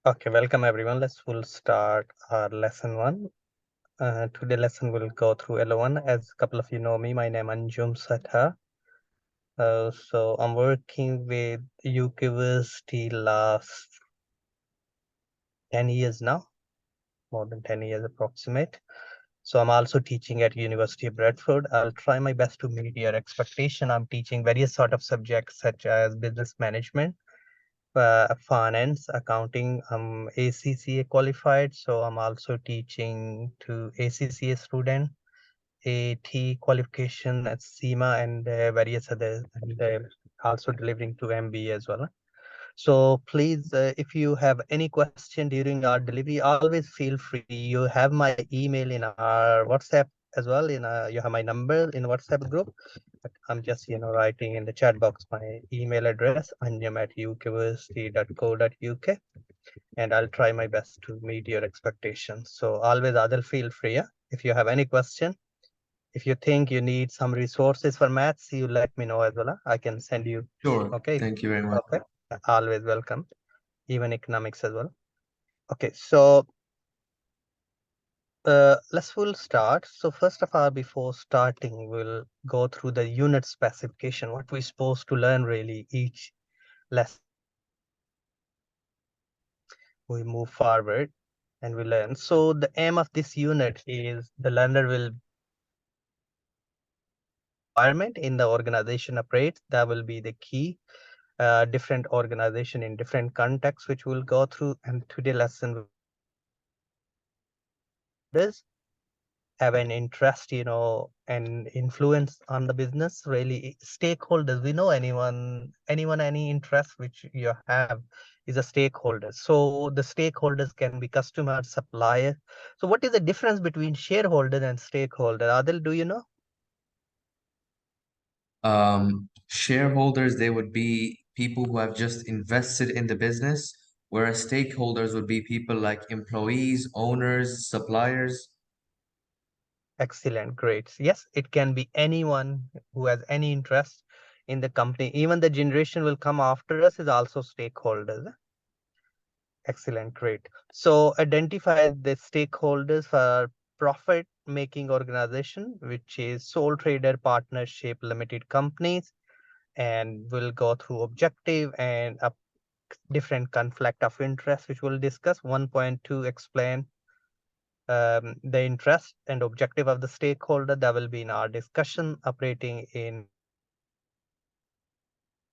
Okay, welcome everyone. We'll start our lesson one. Today lesson will go through LO1. As a couple of you know me, my name is Anjum Satha. So I'm working with UK Versity last 10 years now, more than 10 years approximate. So I'm also teaching at University of Bradford. I'll try my best to meet your expectation. I'm teaching various sort of subjects such as business management, finance, accounting. I'm ACCA qualified, so I'm also teaching to ACCA student, ATHE qualification at SEMA, and various other, and also delivering to MBA as well. So please, if you have any question during our delivery, always feel free. You have my email in our WhatsApp as well. You have my number in WhatsApp group. But I'm just writing in the chat box my email address, anjam@ukversity.co.uk, and I'll try my best to meet your expectations. So always, Adil, feel free. Yeah? If you have any question, if you think you need some resources for maths, you let me know as well. I can send you. Sure. Okay. Thank you very much. Okay. Always welcome. Even economics as well. Okay, so we'll start. So first of all, before starting, we'll go through the unit specification, what we're supposed to learn really each lesson. We move forward and we learn. So the aim of this unit is the learner will environment in the organization operates. That will be the key. Different organization in different contexts, which we'll go through. And today lesson is have an interest, and influence on the business. Really, stakeholders. We know any interest which you have is a stakeholder. So the stakeholders can be customer, supplier. So what is the difference between shareholder and stakeholder? Adil, do you know? Shareholders, they would be people who have just invested in the business, whereas stakeholders would be people like employees, owners, suppliers. Excellent, great. Yes, it can be anyone who has any interest in the company. Even the generation will come after us is also stakeholders. Excellent, great. So identify the stakeholders for profit making organization, which is sole trader partnership limited companies, and we'll go through objective and a different conflict of interest, which we'll discuss. 1.2 explain the interest and objective of the stakeholder. That will be in our discussion. Operating in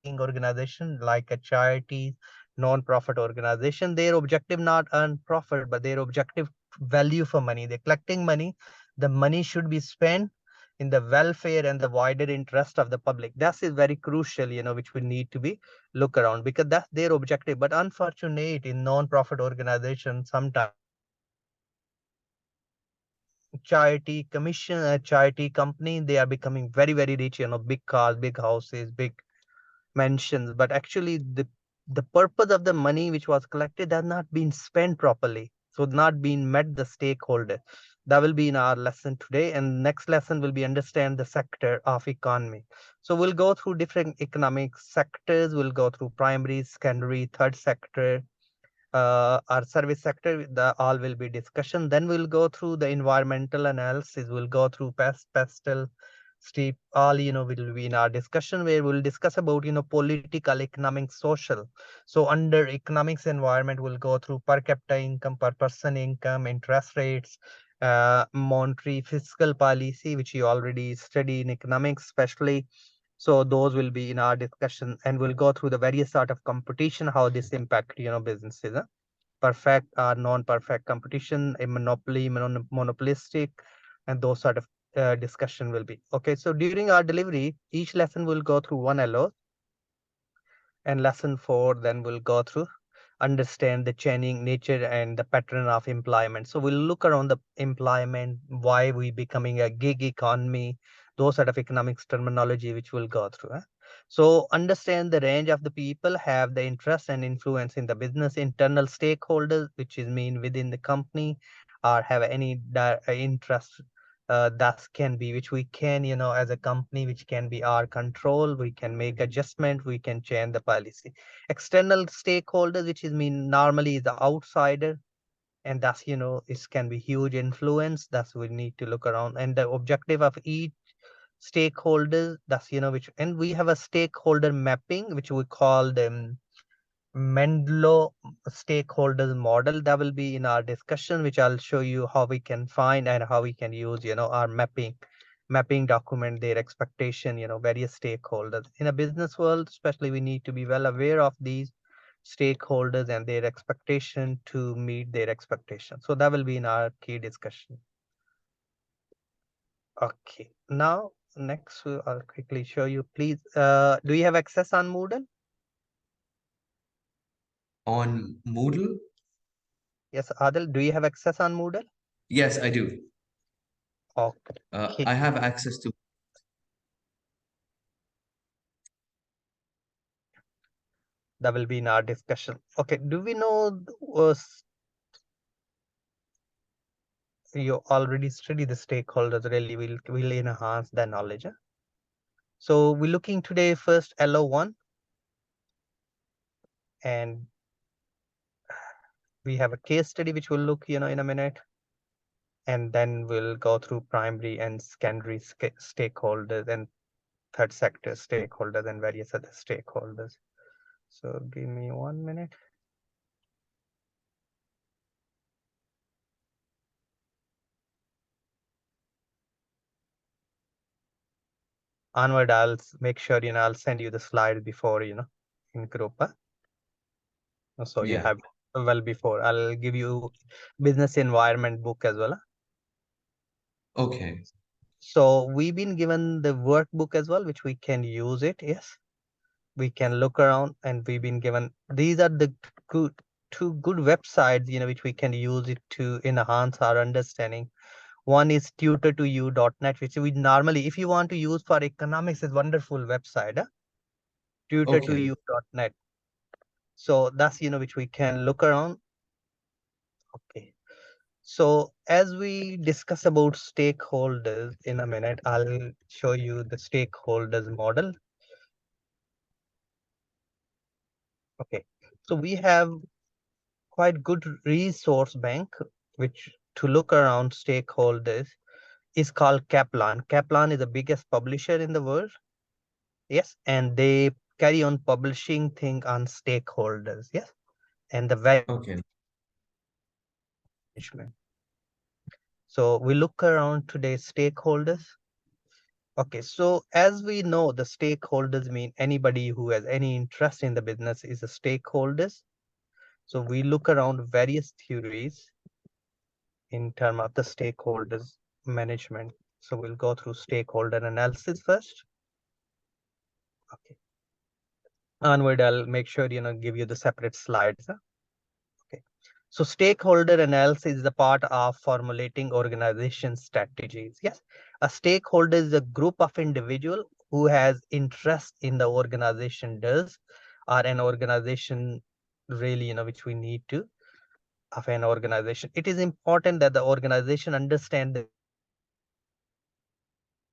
organization like a charity, non-profit organization, their objective not earn profit, but their objective value for money. They're collecting money. The money should be spent in the welfare and the wider interest of the public. That is very crucial, which we need to be look around, because that's their objective. But unfortunate in non-profit organizations, sometimes charity commission, charity company, they are becoming very, very rich, big cars, big houses, big mentions, but actually the purpose of the money which was collected has not been spent properly, so not been met the stakeholder. That will be in our lesson today, and next lesson will be understand the sector of economy. So we'll go through different economic sectors. We'll go through primary, secondary, third sector, our service sector. The all will be discussion. Then we'll go through the environmental analysis. We'll go through pastel, steep, all will be in our discussion, where we'll discuss about political, economic, social. So under economics environment, we'll go through per capita income, per person income, interest rates, monetary fiscal policy, which you already study in economics especially. So those will be in our discussion, and we'll go through the various sort of competition, how this impact businesses. Perfect or non-perfect competition, a monopoly, monopolistic, and those sort of discussion will be. Okay, so during our delivery, each lesson will go through one LO, and lesson 4 then we'll go through understand the changing nature and the pattern of employment. So we'll look around the employment, why we becoming a gig economy, those sort of economics terminology which we'll go through. So understand the range of the people have the interest and influence in the business. Internal stakeholders, which is mean within the company, or have any interest that can be, which we can, as a company, which can be our control. We can make adjustment, we can change the policy. External stakeholders, which is mean normally is the outsider, and that's, it can be huge influence. That's we need to look around, and the objective of each stakeholders, that's, which, and we have a stakeholder mapping, which we call them Menlo stakeholders model. That will be in our discussion, which I'll show you how we can find and how we can use, our mapping document, their expectation, various stakeholders. In a business world, especially, we need to be well aware of these stakeholders and their expectation to meet their expectation. So that will be in our key discussion. Okay, now next I'll quickly show you. Please, do you have access on Moodle? On Moodle? Yes, Adil, do you have access on Moodle? Yes, I do. Okay. I have access to. That will be in our discussion. Okay, do we know you already study the stakeholders? Really will enhance the knowledge. So we're looking today first LO1, and we have a case study which we'll look, in a minute, and then we'll go through primary and secondary stakeholders and third sector stakeholders and various other stakeholders. So give me 1 minute. Onward, I'll make sure, I'll send you the slide before, in group. So you Yeah. have well before. I'll give you business environment book as well. Okay. So we've been given the workbook as well, which we can use it. Yes, we can look around, and we've been given, these are the good two good websites, which we can use it to enhance our understanding. One is tutor2u.net, which we normally, if you want to use for economics, is wonderful website. Okay. Tutor2u.net. So that's, which we can look around. Okay. So as we discuss about stakeholders in a minute, I'll show you the stakeholders model. Okay. So we have quite good resource bank, which to look around stakeholders is called Kaplan. Kaplan is the biggest publisher in the world. Yes. And they carry on publishing thing on stakeholders. Yes. And the Okay. management. So we look around today's stakeholders. Okay, so as we know, the stakeholders mean anybody who has any interest in the business is a stakeholders. So we look around various theories in terms of the stakeholders management. So we'll go through stakeholder analysis first. Okay. Onward, I'll make sure, give you the separate slides. Okay. So stakeholder analysis is the part of formulating organization strategies. Yes, a stakeholder is a group of individual who has interest in the organization does, or an organization really, which we need to of an organization. It is important that the organization understand the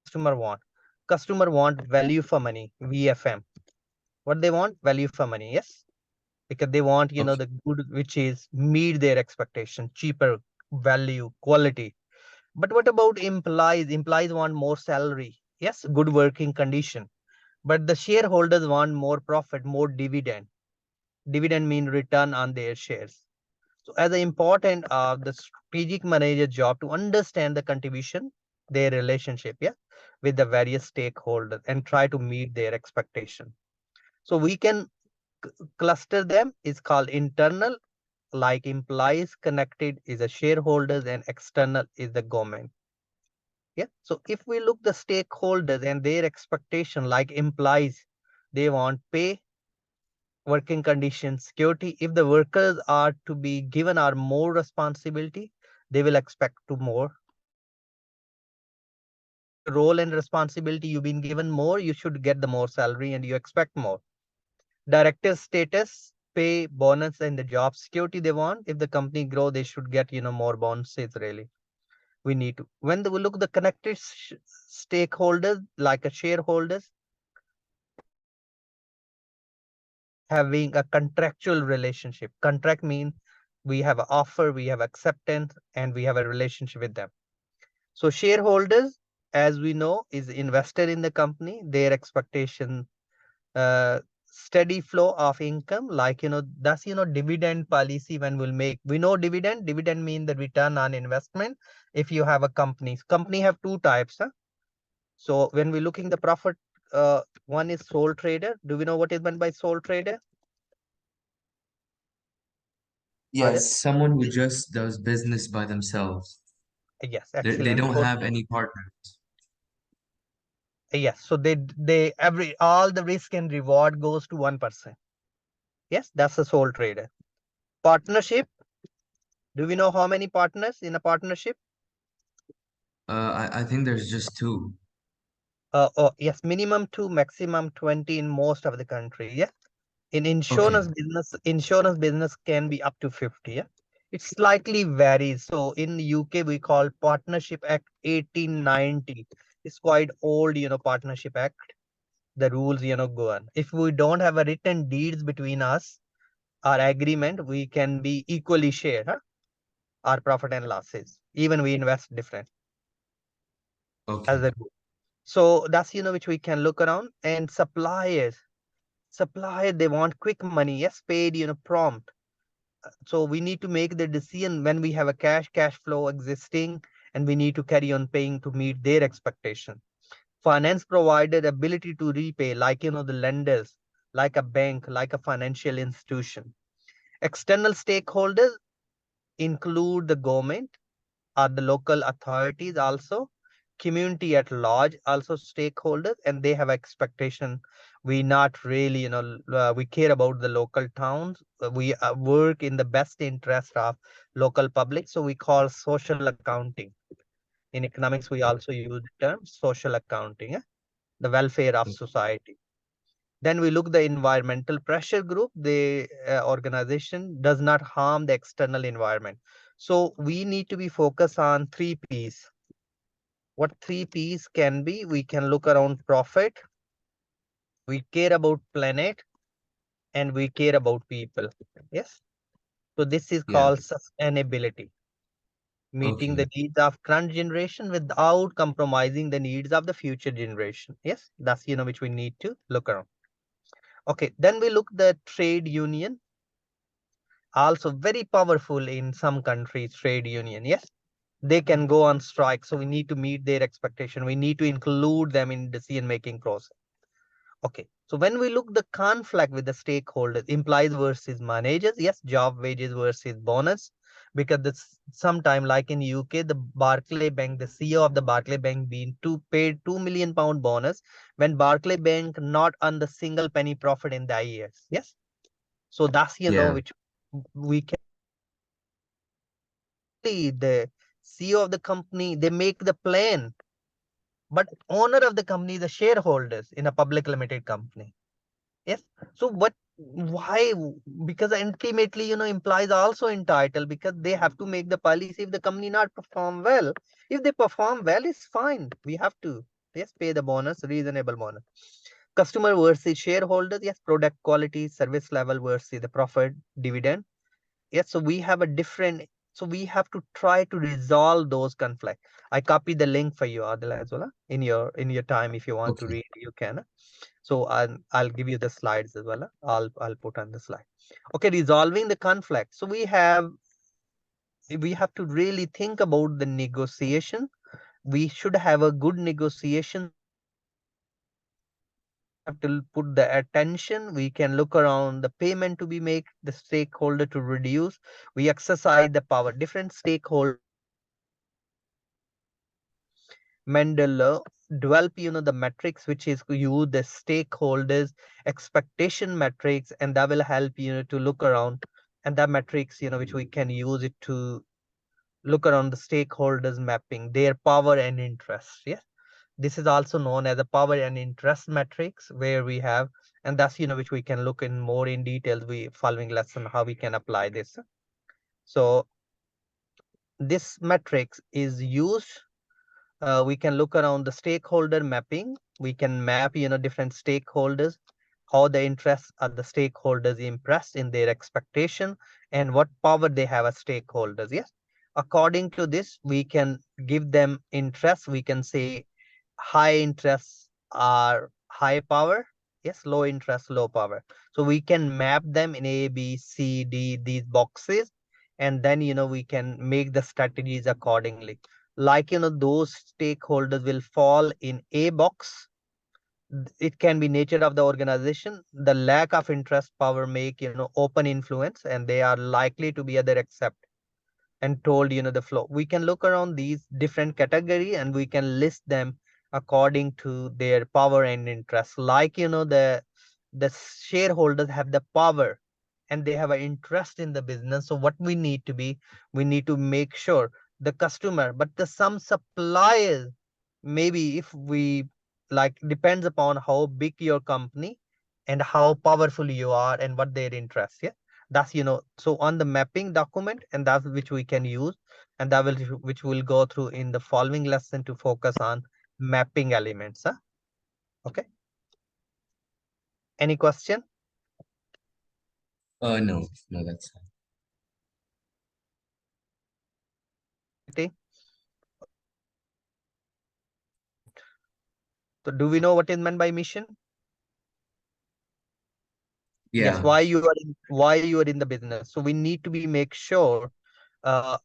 customer want. Customer want value for money, VFM. What they want? Value for money. Yes, because they want, Okay. the good which is meet their expectation, cheaper, value, quality. But what about employees? Employees want more salary. Yes, good working condition. But the shareholders want more profit, more dividend. Dividend mean return on their shares. So as an important the strategic manager job to understand the contribution, their relationship, yeah, with the various stakeholders and try to meet their expectation. So we can cluster them is called internal, like implies connected is a shareholders, and external is the government. Yeah. So if we look the stakeholders and their expectation, like implies they want pay, working conditions, security. If the workers are to be given are more responsibility, they will expect to more. Role and responsibility, you've been given more, you should get the more salary and you expect more. Director status, pay, bonus, and the job security they want. If the company grow, they should get, more bonuses really. we need to. When we look the connected stakeholders, like a shareholders, having a contractual relationship. Contract means we have an offer, we have acceptance, and we have a relationship with them. So shareholders, as we know, is invested in the company. Their expectation, steady flow of income, like that's dividend policy. When we'll make, we know dividend mean the return on investment. If you have a company have two types, huh? So when we're looking the profit, one is sole trader. Do we know what is meant by sole trader, Adil? Yes, someone who just does business by themselves. Yes, They excellent. don't So have any partners. yes, so they every all the risk and reward goes to one person. Yes, that's a sole trader. Partnership. Do we know how many partners in a partnership? I think there's just two. Oh, yes, minimum two, maximum 20 in most of the country. Yeah. In Okay. insurance business can be up to 50. Yeah. It slightly varies. So in the UK, we call Partnership Act 1890. It's quite old, Partnership Act. The rules, go on. If we don't have a written deeds between us, our agreement, we can be equally share, huh? Our profit and losses. Even we invest different as Okay. a group. So that's, which we can look around. And supplier, they want quick money. Yes, paid, prompt. So we need to make the decision when we have a cash flow existing, and we need to carry on paying to meet their expectation. Finance provider ability to repay, like, the lenders, like a bank, like a financial institution. External stakeholders include the government or the local authorities also, community at large, also stakeholders, and they have expectation. We not really, we care about the local towns. We work in the best interest of local public. So we call social accounting. In economics, we also use the term social accounting, the welfare of society. Then we look the environmental pressure group. The organization does not harm the external environment. So we need to be focused on three P's. What three P's can be? We can look around profit, we care about planet, and we care about people. Yes. So this is Yeah. called sustainability, meeting Okay. the needs of current generation without compromising the needs of the future generation. Yes, that's which we need to look around. Okay, then we look the trade union, also very powerful in some countries. Trade union, yes, they can go on strike. So we need to meet their expectation. We need to include them in decision making process. Okay, so when we look the conflict with the stakeholders, employees versus managers, yes, job wages versus bonus, because this sometime like in UK, the Barclay Bank, the CEO of the Barclay Bank being paid £2 million bonus when Barclay Bank not on the single penny profit in the years. Yes, so that's Yeah. which we can see the CEO of the company, they make the plan, but owner of the company, the shareholders in a public limited company. Yes. So why? Because ultimately, employees are also entitled, because they have to make the policy if the company not perform well. If they perform well, it's fine. We have to, yes, pay the bonus, reasonable bonus. Customer versus shareholders, yes, product quality, service level versus the profit, dividend. Yes, so we have a different, so we have to try to resolve those conflicts. I copy the link for you, Adil, as well, in your time. If you want to Okay. read, you can. So I'll give you the slides as well. I'll put on the slide. Okay, resolving the conflict. So we have to really think about the negotiation. We should have a good negotiation. We have to put the attention. We can look around the payment to be made, the stakeholder to reduce. We exercise the power. Different stakeholders. Mendel develop, the metrics, which is you the stakeholders expectation metrics, and that will help to look around, and that metrics, which we can use it to look around the stakeholders mapping their power and interest. Yeah, this is also known as the power and interest metrics, where we have, and that's which we can look in more in detail we following lesson how we can apply this. So this matrix is used, we can look around the stakeholder mapping. We can map, different stakeholders, how the interests of the stakeholders impressed in their expectation, and what power they have as stakeholders. Yes. According to this, we can give them interest. We can say high interests are high power. Yes, low interest, low power. So we can map them in A, B, C, D, these boxes, and then we can make the strategies accordingly. Like those stakeholders will fall in A box. It can be nature of the organization. The lack of interest power make open influence, and they are likely to be other accept and told the flow. We can look around these different category and we can list them according to their power and interest. Like the shareholders have the power and they have an interest in the business. So what we need to be, we need to make sure the customer, but the some suppliers, maybe if we like, depends upon how big your company and how powerful you are and what their interest. Yeah, that's so on the mapping document, and that's which we can use, and that will which we'll go through in the following lesson to focus on mapping elements. Huh? Okay, any question? No, no, that's fine. Okay. So do we know what is meant by mission? Yes, Yeah, why you are in the business. So we need to be make sure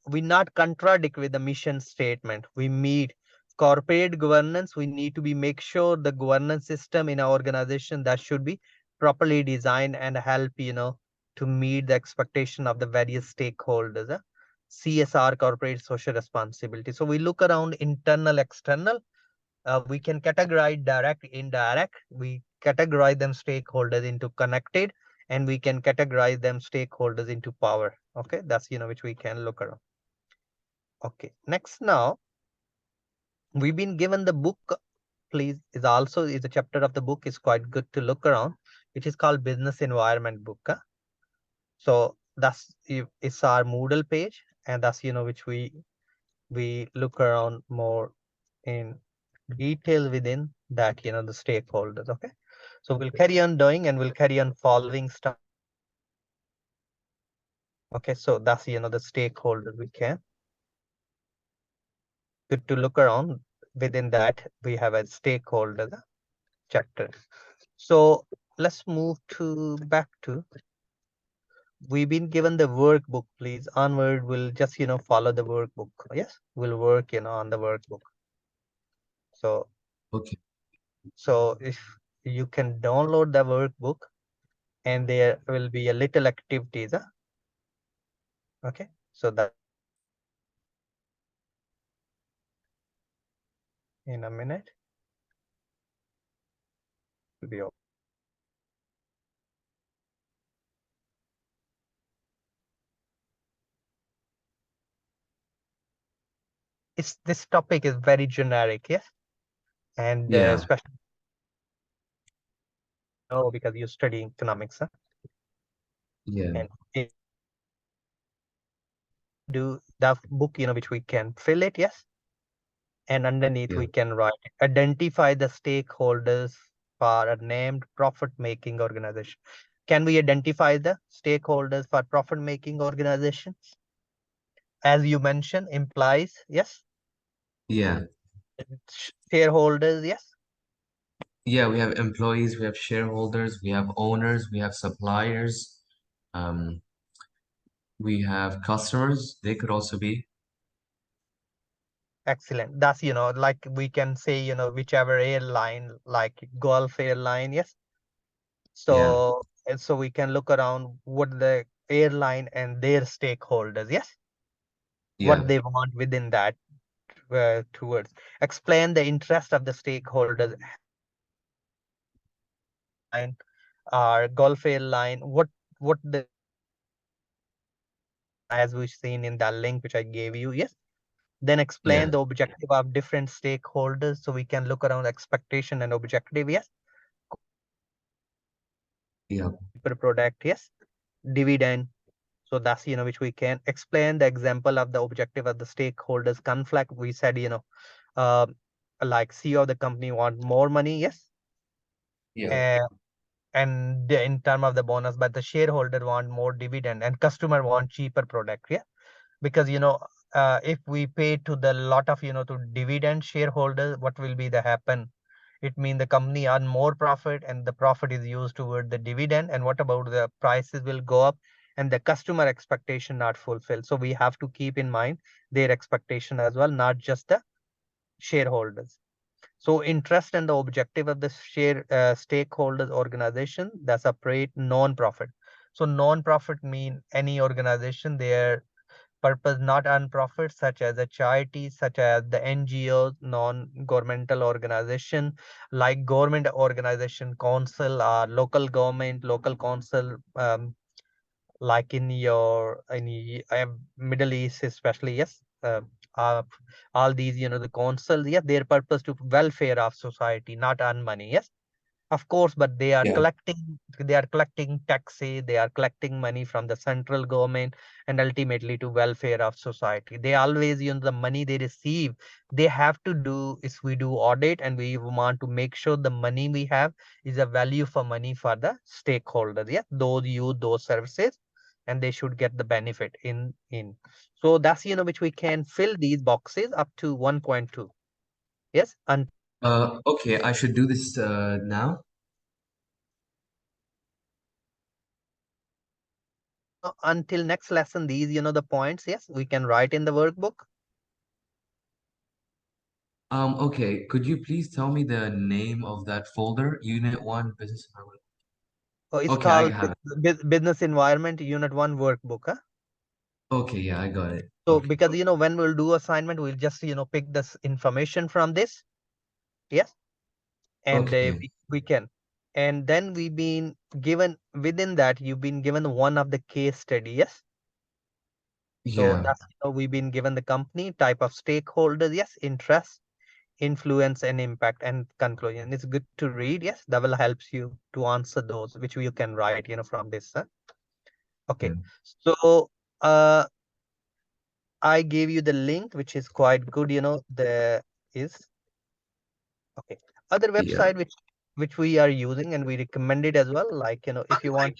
we not contradict with the mission statement. We meet corporate governance. We need to be make sure the governance system in our organization that should be properly designed and help to meet the expectation of the various stakeholders. CSR, corporate social responsibility. So we look around internal, external. We can categorize direct, indirect. We categorize them stakeholders into connected, and we can categorize them stakeholders into power. Okay, that's which we can look around. Okay, next now we've been given the book. Please, is a chapter of the book is quite good to look around, which is called Business Environment book. So that's it's our Moodle page, and that's which we look around more in detail within that the stakeholders. Okay, so we'll carry on doing and we'll carry on following stuff. Okay, so that's the stakeholders we can good to look around. Within that we have a stakeholder chapter. So let's move to back to, we've been given the workbook. Please onward we'll just follow the workbook. Yes, we'll work on the workbook. So okay. if you can download the workbook, and there will be a little activities. Okay, so that in a minute will be over. This topic is very generic. Yes, and Yeah, especially because you're studying economics. yeah, And do the book which we can fill it. Yes, and underneath yeah, we can write identify the stakeholders for a named profit making organization. Can we identify the stakeholders for profit making organizations? As you mentioned, implies, yes. yeah. Shareholders, yes. Yeah, we have employees, we have shareholders, we have owners, we have suppliers, um, we have customers. They could also be. Excellent. That's like we can say whichever airline, like Gulf airline, yes. Yeah, So and so we can look around what the airline and their stakeholders, yes, what yeah, they want within that, towards explain the interest of the stakeholders. Line or Gulf airline, what the, as we've seen in that link which I gave you, yes. Then explain yeah, the objective of different stakeholders, so we can look around expectation and objective, yes. yeah, Per product, yes. Dividend. So that's, which we can explain the example of the objective of the stakeholders conflict. We said, uh, like CEO of the company want more money, yes. Yeah. Uh, and in term of the bonus, but the shareholder want more dividend and customer want cheaper product, yeah. Because, if we pay to the lot of, to dividend shareholders, what will be the happen? It means the company earn more profit and the profit is used toward the dividend. And what about the prices will go up and the customer expectation not fulfilled. So we have to keep in mind their expectation as well, not just the shareholders. So interest and the objective of the stakeholders organization that's operate non-profit. So non-profit mean any organization, their purpose not earn profit, such as a charity, such as the NGOs, non-governmental organization, like government organization, council, or local government, local council, like in your Middle East, especially, yes. Uh, all these, the council, yes, their purpose to welfare of society, not earn money, yes. Of course, but Yeah. they are collecting taxes, they are collecting money from the central government and ultimately to welfare of society. They always, the money they receive, they have to do is we do audit and we want to make sure the money we have is a value for money for the stakeholders. Yeah, those use those services and they should get the benefit in. So that's, which we can fill these boxes up to 1.2. Yes, Okay, I should do this now. until next lesson, these, the points, yes, we can write in the workbook. Okay, could you please tell me the name of that folder? Unit 1, business environment. Oh, it's Okay, I called have it. Business Environment Unit 1 workbook. Huh? Okay, yeah, I got it. So Okay. because, when we'll do assignment, we'll just, pick this information from this. Yes. And Okay. we can. And then we've been given within that, you've been given one of the case study. Yes. So Yeah. that's, we've been given the company type of stakeholders. Yes. Interest, influence and impact and conclusion. It's good to read. Yes. That will helps you to answer those, which you can write, from this. Huh? Okay. Yeah. So, uh, I gave you the link, which is quite good. There is okay other Yeah. website which we are using and we recommend it as well. Like, if you want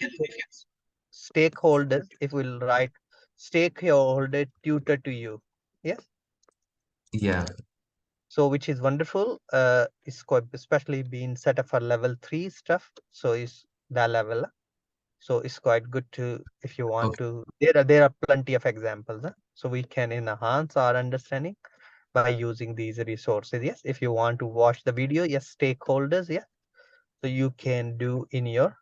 stakeholders, if we'll write stakeholder tutor to you, yes. Yeah. So which is wonderful. It's quite especially being set up for level 3 stuff. So is that level. So it's quite good to if you want Okay. to. There are plenty of examples. Huh? So we can enhance our understanding by using these resources. Yes, if you want to watch the video, yes, stakeholders, yeah. So you can do in your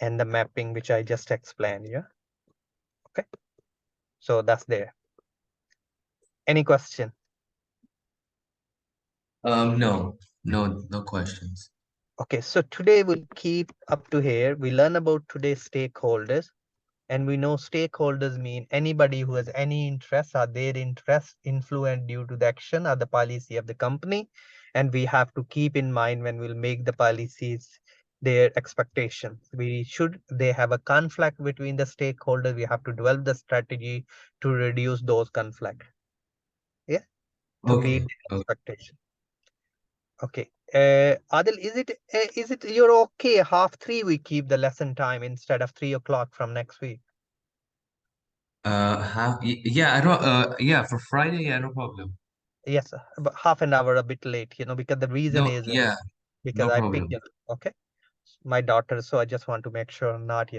and the mapping which I just explained. Yeah. Okay. So that's there. Any question? No. No questions. Okay. So today we'll keep up to here. We learn about today's stakeholders. And we know stakeholders mean anybody who has any interest or their interest influenced due to the action or the policy of the company. And we have to keep in mind when we'll make the policies, their expectations. They have a conflict between the stakeholders. We have to develop the strategy to reduce those conflicts. Yeah, to meet Okay. the Okay. expectation. Okay. Adil, is it you're okay? 2:30 we keep the lesson time instead of 3 o'clock from next week. Yeah, I don't yeah, for Friday, yeah, no problem. Yes, but half an hour a bit late, because the reason No, is yeah, because no I pick, problem. okay, my daughter, so I just want to make sure not,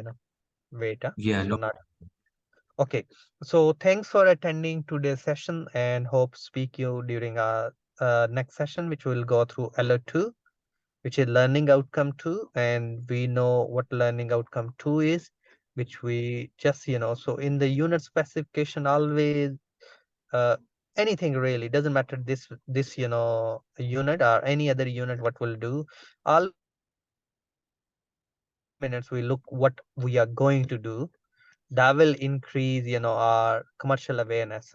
wait, Yeah, so no. not okay. So thanks for attending today's session and hope speak you during our next session, which will go through LO2, which is learning outcome 2, and we know what learning outcome 2 is, which we just, so in the unit specification always uh, anything really doesn't matter this unit or any other unit what we'll do all minutes we look what we are going to do that will increase our commercial awareness.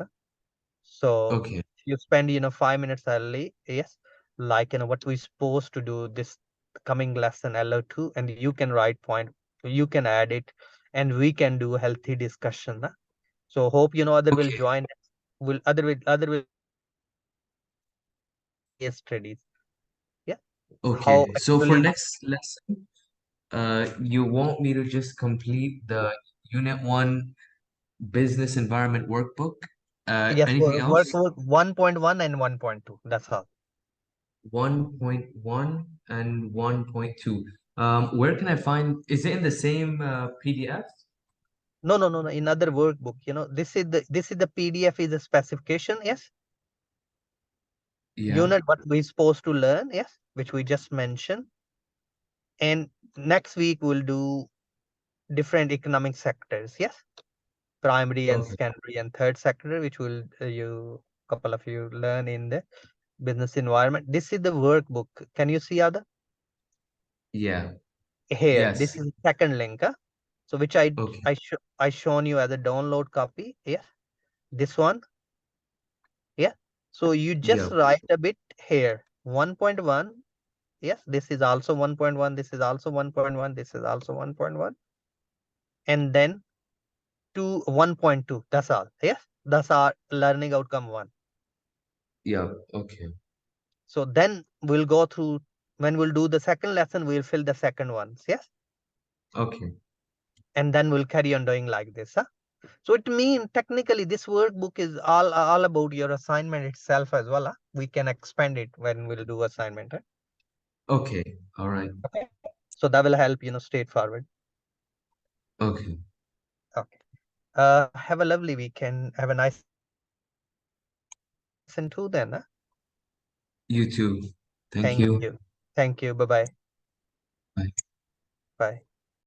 So Okay. you spend 5 minutes early, yes, like what we supposed to do this coming lesson LO2, and you can write point, you can add it and we can do a healthy discussion. Huh? So hope other will Okay. join. Will other will case studies. Yeah. How Okay. So for actually next lesson, you want me to just complete the Unit 1 Business Environment Workbook? yes, Anything work else? 1.1 and 1.2. That's all. 1.1 and 1.2. Where can I find, is it in the same PDF? No, no, no, no. In other workbook, this is the PDF is a specification. Yes. Yeah. Unit what we're supposed to learn. Yes, which we just mentioned. And next week we'll do different economic sectors. Yes, primary and Okay. secondary and third sector, which will you couple of you learn in the business environment. This is the workbook. Can you see other Yeah. here? This Yes. is the second link. Huh? So which I Okay. I show I shown you as a download copy. Yeah, this one. Yeah. So you just Yeah. write a bit here. 1.1. Yes, this is also 1.1. This is also 1.1. This is also 1.1. And then to 1.2. That's all. Yes, that's our learning outcome one. Yeah. Okay. So then we'll go through when we'll do the second lesson, we'll fill the second ones. Yes. Okay. And then we'll carry on doing like this. Huh? So it means technically this workbook is all about your assignment itself as well. Huh? We can expand it when we'll do assignment. Huh? Okay. All right. Okay. So that will help, straightforward. Okay. Okay. Have a lovely weekend. Have a nice and too then. Huh? You too. Thank Thank you. you. Thank you. Bye-bye. Bye. Bye.